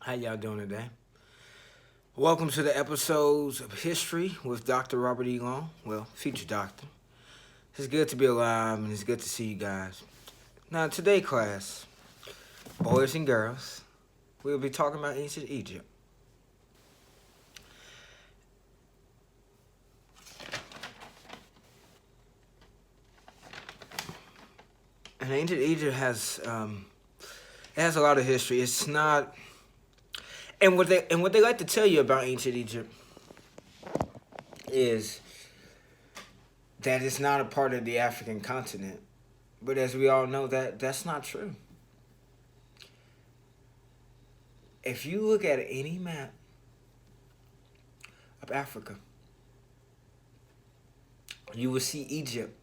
How y'all doing today? Welcome to the episodes of History with Dr. Robert E. Long. Well, future doctor. It's good to be alive and it's good to see you guys. Now, today class, boys and girls, we'll be talking about ancient Egypt. And ancient Egypt has a lot of history. It's not, and what they like to tell you about ancient Egypt is that it's not a part of the African continent. But as we all know, that's not true. If you look at any map of Africa, you will see Egypt.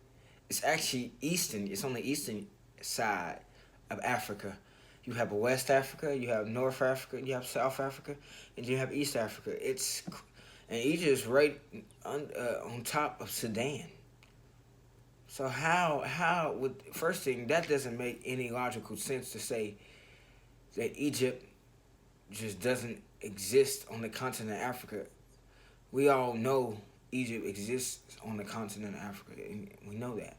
It's actually eastern. It's on the eastern side of Africa. You have West Africa, you have North Africa, you have South Africa, and you have East Africa. And Egypt is right on top of Sudan. So how would first thing that doesn't make any logical sense to say that Egypt just doesn't exist on the continent of Africa. We all know Egypt exists on the continent of Africa. We know that.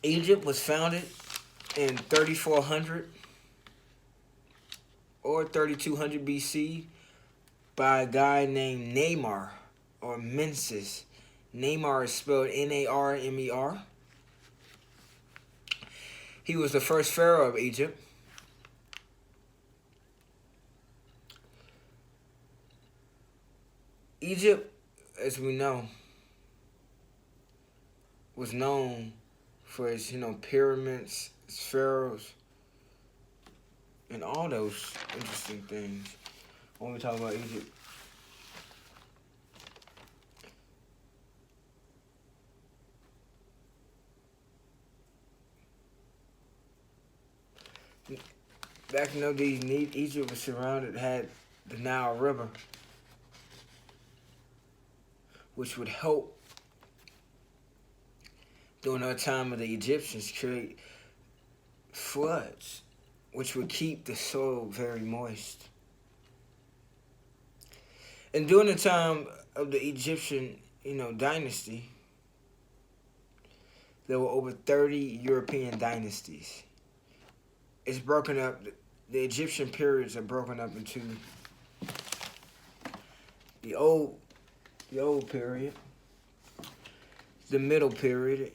Egypt was founded in 3400 or 3200 BC by a guy named Neymar or Menses. Neymar is spelled Narmer. He was the first pharaoh of Egypt. Egypt, as we know, was known for its, pyramids, its pharaohs, and all those interesting things when we talk about Egypt. Back in those days, Egypt was had the Nile River, which would help during the time of the Egyptians create floods, which would keep the soil very moist. And during the time of the Egyptian, dynasty, there were over 30 European dynasties. It's broken up. The Egyptian periods are broken up into the old period, the middle period.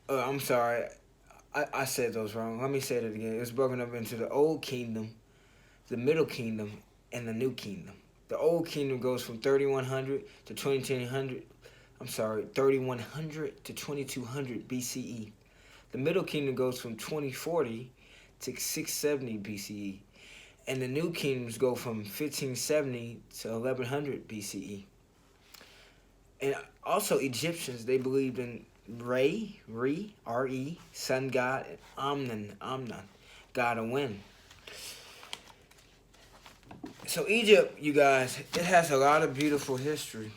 I'm sorry, I said those wrong. Let me say that again. It's broken up into the Old Kingdom, the Middle Kingdom, and the New Kingdom. The Old Kingdom goes from 3100 to 2200. 3100 to 2200 BCE. The Middle Kingdom goes from 2040 to 670 BCE. And the New Kingdoms go from 1570 to 1100 BCE. And also Egyptians, they believed in Re, sun god, and Amnon, god of wind. So Egypt, you guys, it has a lot of beautiful history.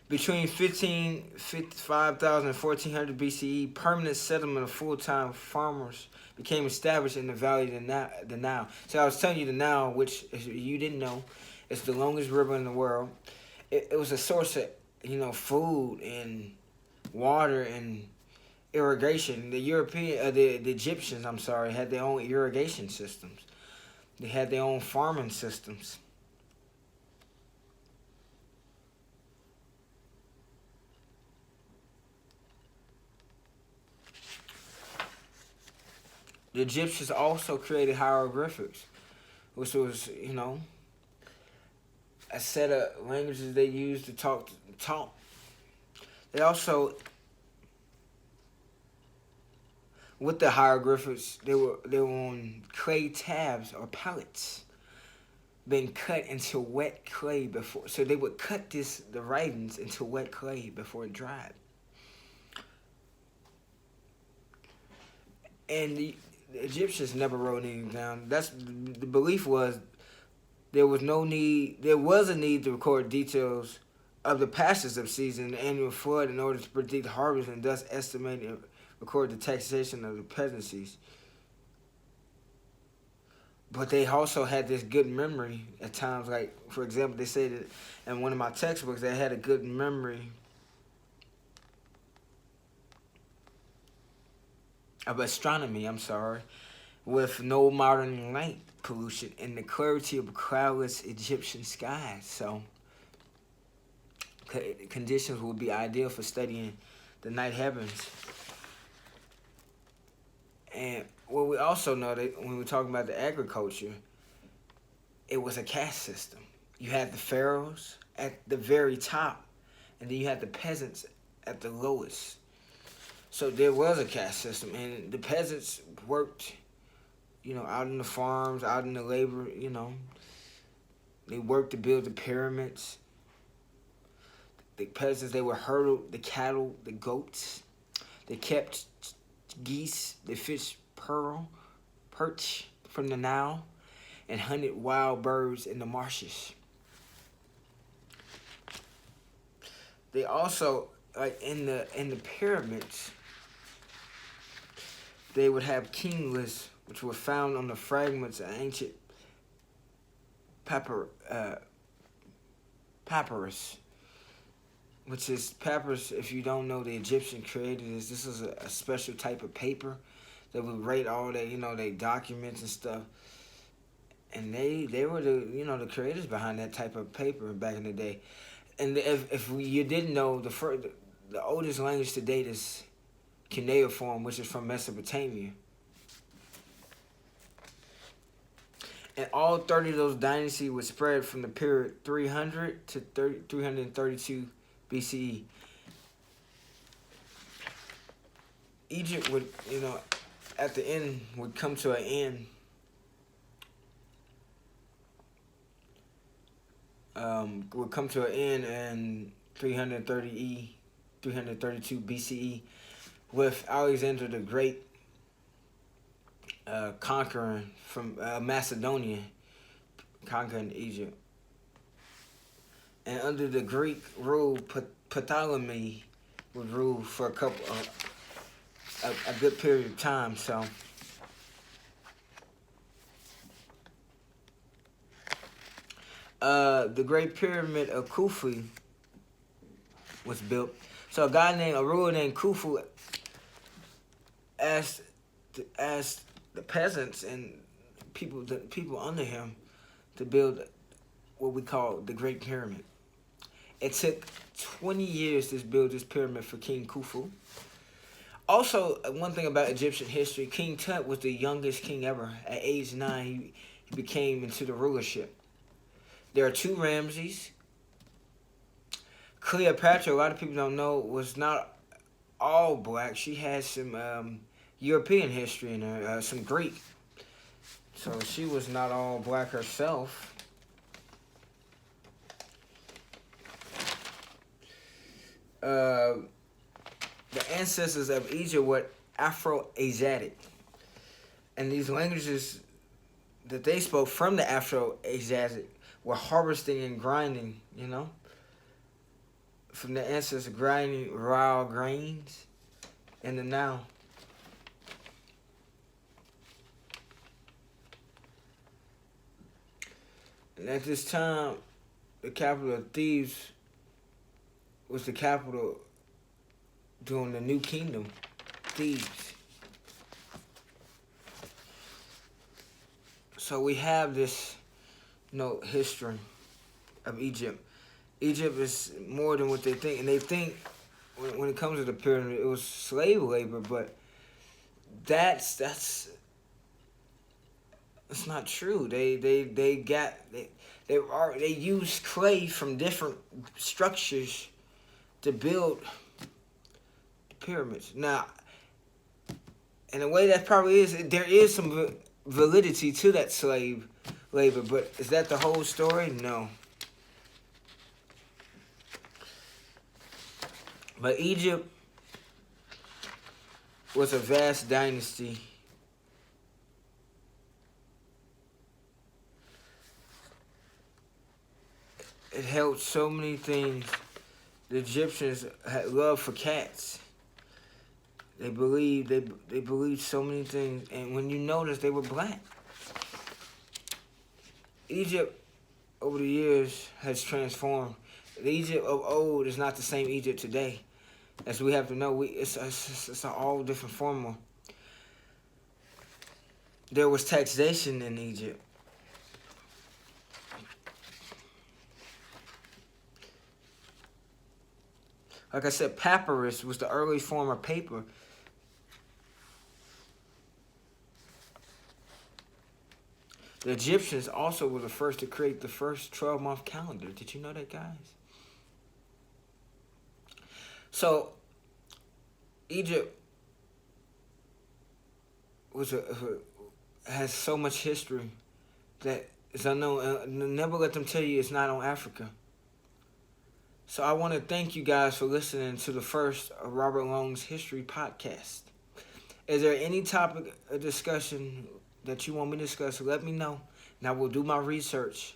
Between 5,000 and 1400 BCE, permanent settlement of full-time farmers became established in the valley of the Nile. So I was telling you the Nile, which if you didn't know, is the longest river in the world. It was a source of, food and water and irrigation. The Egyptians, had their own irrigation systems. They had their own farming systems. The Egyptians also created hieroglyphics, which was, a set of languages they used to talk. They also, with the hieroglyphics, they were on clay tabs or pallets, been cut into wet clay before. So they would cut the writings into wet clay before it dried. And the Egyptians never wrote anything down. The belief was there was a need to record details of the passage of season and the annual flood in order to predict harvest and thus estimate recorded the taxation of the peasantries. But they also had this good memory at times. Like, for example, they say that in one of my textbooks, they had a good memory of astronomy, with no modern light pollution and the clarity of cloudless Egyptian skies. So, conditions would be ideal for studying the night heavens. And what we also know that when we're talking about the agriculture, it was a caste system. You had the pharaohs at the very top, and then you had the peasants at the lowest. So there was a caste system, and the peasants worked, out in the farms, out in the labor, They worked to build the pyramids. The peasants, they would herdle the cattle, the goats. They kept geese, they fished perch from the Nile, and hunted wild birds in the marshes. They also, like in the pyramids, they would have king lists, which were found on the fragments of ancient papyrus. Which is papyrus, if you don't know, the Egyptian created this. This is a special type of paper that would rate all their, their documents and stuff. And they were the creators behind that type of paper back in the day. And if you didn't know, the oldest language to date is cuneiform, which is from Mesopotamia. And all 30 of those dynasties would spread from the period 300 to 332 BCE. Egypt would, at the end, would come to an end. Would come to an end in 332 BCE, with Alexander the Great conquering from Macedonia, conquering Egypt. And under the Greek rule, Ptolemy would rule for a good period of time. So, the Great Pyramid of Khufu was built. So a ruler named Khufu asked the peasants and the people under him to build what we call the Great Pyramid. It took 20 years to build this pyramid for King Khufu. Also, one thing about Egyptian history, King Tut was the youngest king ever. At age 9, he became into the rulership. There are 2 Ramses. Cleopatra, a lot of people don't know, was not all black. She had some European history in her, some Greek. So she was not all black herself. The ancestors of Egypt were Afro-Asiatic. And these languages that they spoke from the Afro-Asiatic were harvesting and grinding, from the ancestors grinding raw grains in the Nile. And at this time, the capital of Thebes was the capital during the New Kingdom, Thebes. So we have this, history of Egypt. Egypt is more than what they think, and they think when it comes to the pyramid, it was slave labor, but that's not true. They use clay from different structures to build the pyramids. Now, in a way, that probably there is some validity to that slave labor, but is that the whole story? No. But Egypt was a vast dynasty. It held so many things. The Egyptians had love for cats. They believed so many things, and when you notice, they were black. Egypt over the years has transformed. The Egypt of old is not the same Egypt today, as we have to know. It's an all different formula. There was taxation in Egypt. Like I said, papyrus was the early form of paper. The Egyptians also were the first to create the first 12-month calendar. Did you know that, guys? So, Egypt has so much history that is unknown. Never let them tell you it's not on Africa. So I want to thank you guys for listening to the first Robert Long's History podcast. Is there any topic of discussion that you want me to discuss? Let me know, and I will do my research.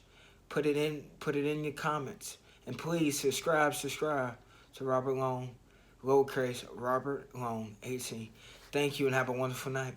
Put it in your comments, and please subscribe to Robert Long, lowercase Robert Long 18. Thank you, and have a wonderful night.